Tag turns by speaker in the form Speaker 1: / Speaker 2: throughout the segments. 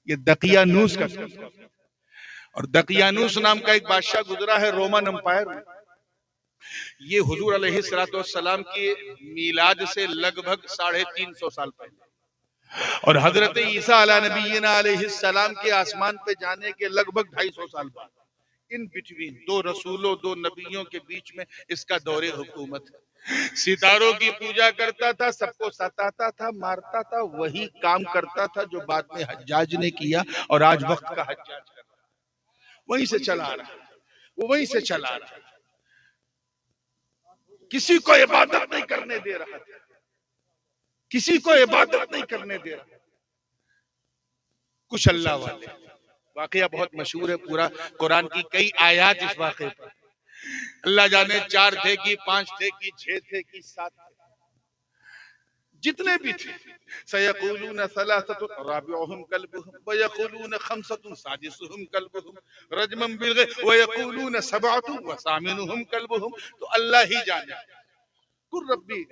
Speaker 1: یہ دقیانوس کا سفر، اور دقیانوس نام کا ایک بادشاہ گزرا ہے رومن امپائر میں۔ یہ حضور علیہ السلام کی میلاد سے لگ بھگ 350 سال پہلے، اور حضرت عیسیٰ علیہ نبینا علیہ السلام کے آسمان پہ جانے کے لگ بھگ 250 سال بعد، ان بٹوین دو رسولوں دو نبیوں کے بیچ میں اس کا دور حکومت ہے۔ ستاروں کی پوجا کرتا تھا، سب کو ستاتا تھا، مارتا تھا، وہی کام کرتا تھا جو بعد میں حجاج نے کیا اور آج وقت کا حجاج کر رہا ہے۔ وہیں سے چلا رہا ہے، وہ وہیں سے چلا رہا ہے، کسی کو عبادت نہیں کرنے دے رہا تھا، کسی کو عبادت نہیں کرنے دے رہا۔ کچھ اللہ والے، واقعہ بہت مشہور ہے، پورا قرآن کی کئی آیات اس واقعے پر، اللہ جانے 4 تھے کہ 5 تھے کہ 6 تھے کہ 7 تھے، جتنے بھی تھے۔ سَيَقُولُونَ ثَلَاثَةٌ رَابِعُهُمْ كَلْبُهُمْ وَيَقُولُونَ خَمْسَةٌ سَادِسُهُمْ كَلْبُهُمْ رَجْمًا بِالْغَيْبِ وَيَقُولُونَ سَبْعَةٌ وَثَامِنُهُمْ كَلْبُهُمْ، تو اللہ ہی جانے، قُلْ رَبِّي،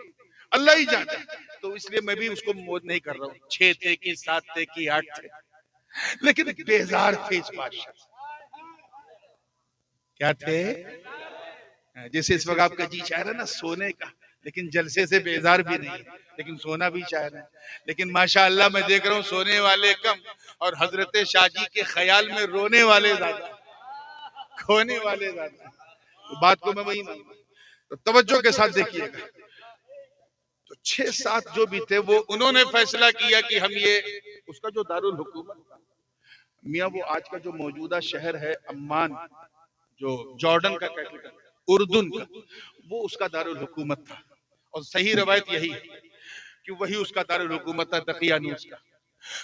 Speaker 1: اللہ ہی جانے، تو اس لیے میں بھی اس کو مود نہیں کر رہا ہوں، 6 تھے کہ 7 تھے کہ 8 تھے، لیکن بیزار تھے اس بادشاہ۔ کیا تھے؟ جیسے اس وقت آپ کا جی چاہ رہا ہے نا سونے کا، لیکن جلسے سے بیزار بھی نہیں، لیکن سونا بھی چاہ رہا ہے۔ لیکن ماشاءاللہ میں دیکھ رہا ہوں سونے والے کم اور حضرت شاہ جی کے خیال میں رونے والے زیادہ، کھونے والے زیادہ۔ تو بات کو میں وہی مانتا ہوں، تو توجہ کے ساتھ دیکھیے گا۔ تو 6-7 جو بھی تھے وہ انہوں نے فیصلہ کیا کہ ہم یہ اس کا جو دارالحکومت تھا، میاں وہ آج کا جو موجودہ شہر ہے عمان، جو جارڈن کا کیپٹل، اردن کا، وہ اس کا دارالحکومت تھا، اور صحیح روایت یہی ہے کہ وہی اس کا دارالحکومت تھا دقیانوس کا۔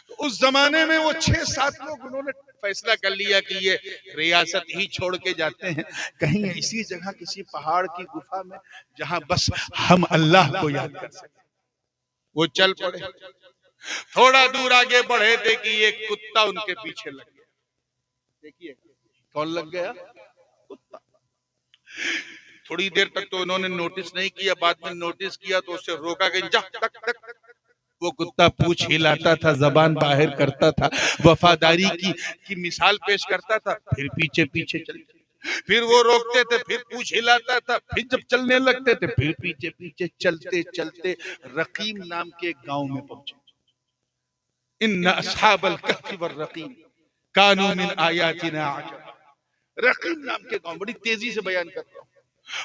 Speaker 1: تو اس زمانے میں وہ 6-7 لوگ انہوں نے فیصلہ کر لیا کہ یہ ریاست ہی چھوڑ کے جاتے ہیں کہیں اسی جگہ کسی پہاڑ کی گفا میں جہاں بس ہم اللہ کو یاد کر سکیں۔ وہ چل پڑے، تھوڑا دور آگے بڑھے تھے کہ یہ کتا ان کے پیچھے لگ گیا۔ دیکھیے کون لگ گیا؟ کتا۔ تھوڑی دیر تک تو انہوں نے نوٹس نہیں کیا، بعد میں نوٹس کیا تو اسے روکا کہ جا تک تک۔ وہ کتا پوچھ ہلاتا تھا، زبان باہر کرتا تھا، وفاداری کی مثال پیش کرتا تھا، پھر پیچھے پیچھے چلتے، پھر وہ روکتے تھے، پھر پوچھ ہلاتا تھا، پھر جب چلنے لگتے تھے پھر پیچھے پیچھے چلتے چلتے رقیم نام کے گاؤں میں پہنچے۔ ان اصحاب الکہف والرقیم کانوا من آیاتنا عجبا، رقیم نام کے گاؤں، بڑی تیزی سے بیان کرتا ہوں۔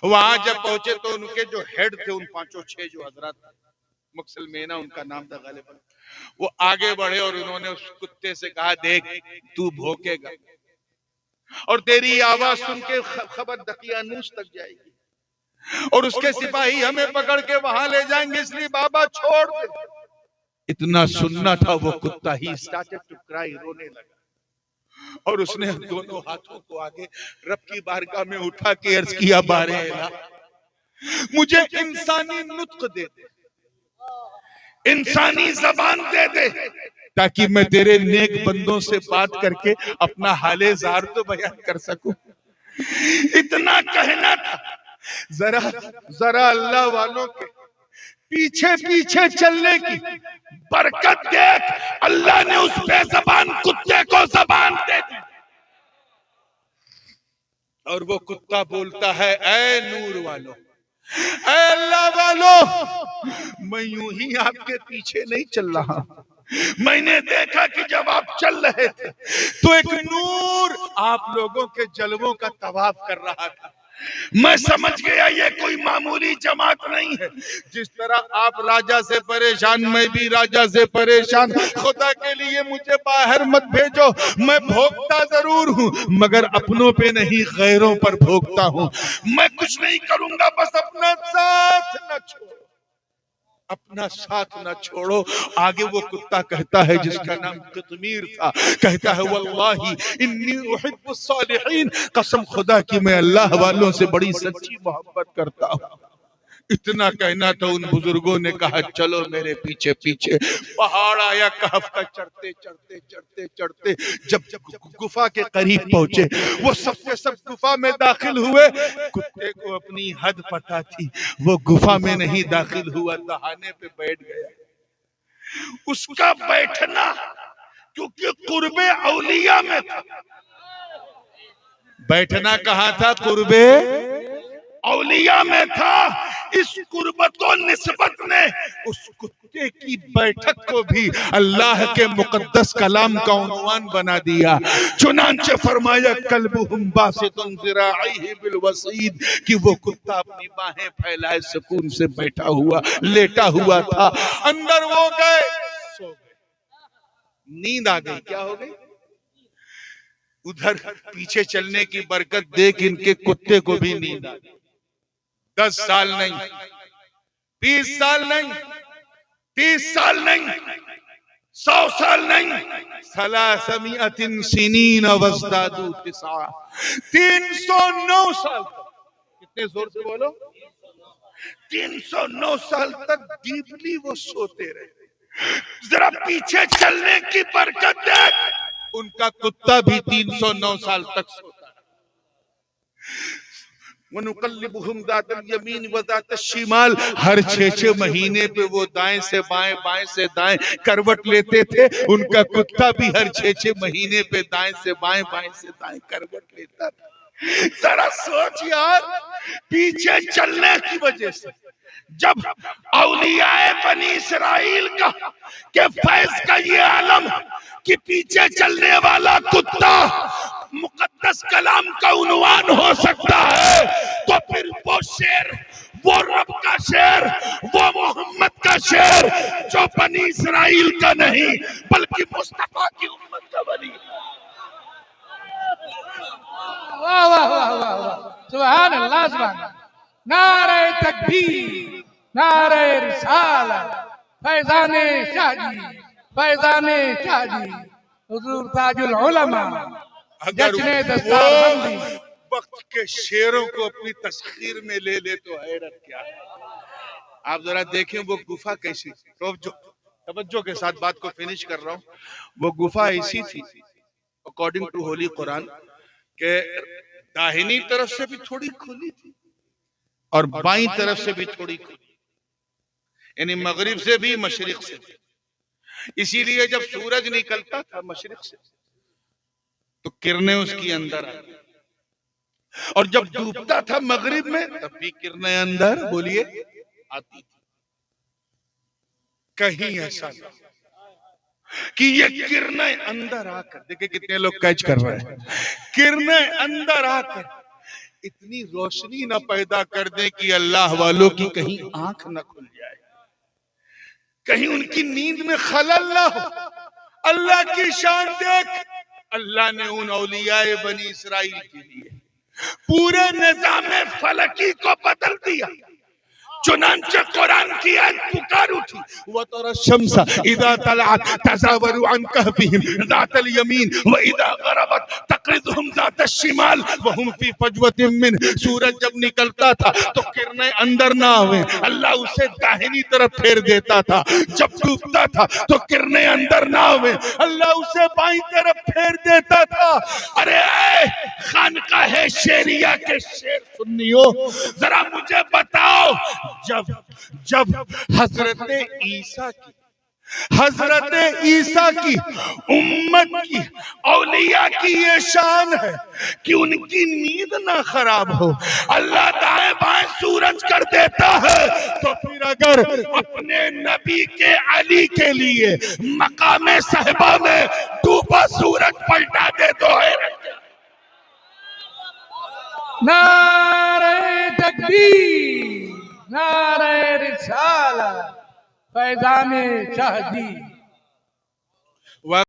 Speaker 1: وہاں جب پہنچے تو ان کے جو ہیڈ تھے، ان 5-6 جو حضرات تھے، مکسلمینا ان کا نام تھا غالباً، وہ آگے بڑھے اور انہوں نے اس کتے سے کہا دیکھ تو بھوکے گا اور تیری آواز سن کے خبر دقیانوس تک جائے گی، اور اس کے سپاہی ہمیں پکڑ کے وہاں لے جائیں گے، اس لیے بابا چھوڑ دے۔ اتنا سننا تھا وہ کتا ہی started to cry، رونے لگا، اور اس نے دونوں ہاتھوں کو آگے رب کی بارگاہ میں اٹھا کے عرض کیا بارے الہ مجھے انسانی نطق دے دے، انسانی زبان دے دے، تاکہ میں تیرے نیک بندوں سے بات کر کے اپنا حال زار تو بیان کر سکوں۔ اتنا کہنا تھا، ذرا اللہ والوں کے پیچھے پیچھے چلنے کی برکت دیکھ، اللہ نے اس بے زبان کتے کو زبان دے دی، اور وہ کتا بولتا ہے اے نور والو، اے اللہ والو، میں یوں ہی آپ کے پیچھے نہیں چل رہا، میں نے دیکھا کہ جب آپ چل رہے تھے تو ایک نور آپ لوگوں کے جلووں کا طواف کر رہا تھا، میں سمجھ گیا یہ کوئی معمولی جماعت نہیں ہے، جس طرح آپ راجہ سے پریشان میں بھی راجہ سے پریشان، خدا کے لیے مجھے باہر مت بھیجو، میں بھوکتا ضرور ہوں مگر اپنوں پہ نہیں غیروں پر بھوکتا ہوں، میں کچھ نہیں کروں گا، بس اپنا ساتھ نہ چھوڑو، اپنا ساتھ نہ چھوڑو۔ آگے وہ کتا کہتا ہے جس کا نام قطمیر تھا، کہتا ہے واللہ انی احب الصالحین، قسم خدا کی میں اللہ والوں سے بڑی سچی محبت کرتا ہوں۔ اتنا کہنا تھا، ان بزرگوں نے کہا چلو میرے پیچھے پیچھے۔ پہاڑ آیا کہف کا، چڑھتے چڑھتے چڑھتے چڑھتے جب گفا کے قریب پہنچے، وہ سب کے سب گفا میں داخل ہوئے، کتے کو اپنی حد پتہ تھی، وہ گفا میں نہیں داخل ہوا، دہانے پہ بیٹھ گیا۔ اس کا بیٹھنا کیونکہ قرب اولیاء میں تھا. بیٹھنا کہاں تھا؟ قرب اولیاء میں تھا. اس قربت و نسبت نے اس کتے کی بیٹھک کو بھی اللہ کے مقدس کلام کا عنوان بنا دیا. چنانچہ فرمایا کلبہم باسط ذراعیہ بالوصید کہ وہ کتا اپنی باہیں پھیلائے سکون سے بیٹھا ہوا لیٹا ہوا تھا. اندر وہ گئے، سو گئے، نیند آ گئی. کیا ہو گئی؟ ادھر پیچھے چلنے کی برکت دیکھ ان کے کتے کو بھی نیند آ گئی. 10 سال نہیں، 20 سال نہیں، 30 سال نہیں، 100 سال نہیں، 300 سنین وازدادوا 9. 309 سال تک. کتنے زور سے بولو؟ 309 سال تک ڈیپلی وہ سوتے رہے. ذرا پیچھے چلنے کی برکت دیکھ، ان کا کتا بھی 309 سال تک سوتا ہے. وَنُقَلِّبُهُمْ ذَاتَ الْيَمِينِ وَذَاتَ الشِّمَالِ. ہر 6 مہینے پہ وہ دائیں سے بائیں بائیں سے دائیں کروٹ لیتے تھے. ان کا کتا بھی ہر 6 مہینے پہ دائیں سے بائیں بائیں سے دائیں کروٹ لیتا تھا. ذرا سوچ یار، پیچھے چلنے کی وجہ سے جب اولیاء بنی اسرائیل کا کہ فیض کا یہ عالم کہ پیچھے چلنے والا کتا مقدس کلام کا عنوان ہو سکتا ہے، تو پھر وہ شعر، وہ رب کا شعر، وہ محمد کا شعر جو بنی اسرائیل کا نہیں بلکہ مصطفیٰ کی امت کا بنی.
Speaker 2: واہ واہ واہ واہ واہ، سبحان اللہ سبحان اللہ. نعرہ تکبیر، نعرہ رسالت، فیضان شاہ جی، فیضان شاہ جی، حضور تاج العلماء.
Speaker 1: اگر
Speaker 2: جشن
Speaker 1: وہ
Speaker 2: دستار بندی.
Speaker 1: وقت کے شعروں کو اپنی تسخیر میں لے لے تو حیرت کیا ہے. آپ ذرا دیکھیں وہ گفا کیسی تھی. توجہ کے ساتھ بات کو فنش کر رہا ہوں. وہ گفا ایسی تھی اکارڈنگ ٹو ہولی قرآن کہ داہنی طرف سے بھی تھوڑی کھلی تھی اور بائیں طرف سے بھی تھوڑی کھلی، یعنی مغرب سے بھی مشرق سے بھی. اسی لیے جب سورج نکلتا تھا مشرق سے تو کرنیں اس کی اندر آتی، اور جب ڈوبتا تھا مغرب میں تب بھی کرنیں اندر بولیے آتی تھی. کہیں ایسا نہ کہ یہ کرنیں اندر آ کر، دیکھیں کتنے لوگ کیچ کر رہے ہیں، کرنیں اندر آ کر اتنی روشنی نہ پیدا کر دیں کہ اللہ والوں کی کہیں آنکھ نہ کھل جائے، کہیں ان کی نیند میں خلل نہ ہو. اللہ کی شان دیکھ، اللہ نے ان اولیاء بنی اسرائیل کے لیے پورے نظام فلکی کو بدل دیا. چنانچہ قرآن کی آیت پکار اٹھی وَتَرَى الشَّمْسَ إِذَا طَلَعَتْ تَزَاوَرُ عَنْ كَهْفِهِمْ ذَاتَ الْيَمِينِ وَإِذَا غَرَبَتْ تَقْرِضُهُمْ ذَاتَ الشِّمَالِ وَهُمْ فِي فَجْوَةٍ مِّنْهُ. سورج جب نکلتا تھا تو کرنیں اندر نہ آویں، اللہ اسے داہنی طرف پھیر دیتا تھا. جب ڈوبتا تھا تو کرنیں اندر نہ آویں، اللہ اسے بائیں طرف پھیر دیتا تھا. ارے اے خانقاہ شعریہ کے شعر سنیو، ذرا مجھے بتاؤ، جب حضرت عیسیٰ کی امت کی اولیاء کی یہ شان ہے کہ ان کی نیند نہ خراب ہو، اللہ دائیں بائیں سورج کر دیتا ہے، تو پھر اگر اپنے نبی کے علی کے لیے مقام صحبہ میں ڈوبا سورج پلٹا دے تو حیرت.
Speaker 2: نعرہ تکبیر، نعرہ رسالت، فیضان شاہ جی.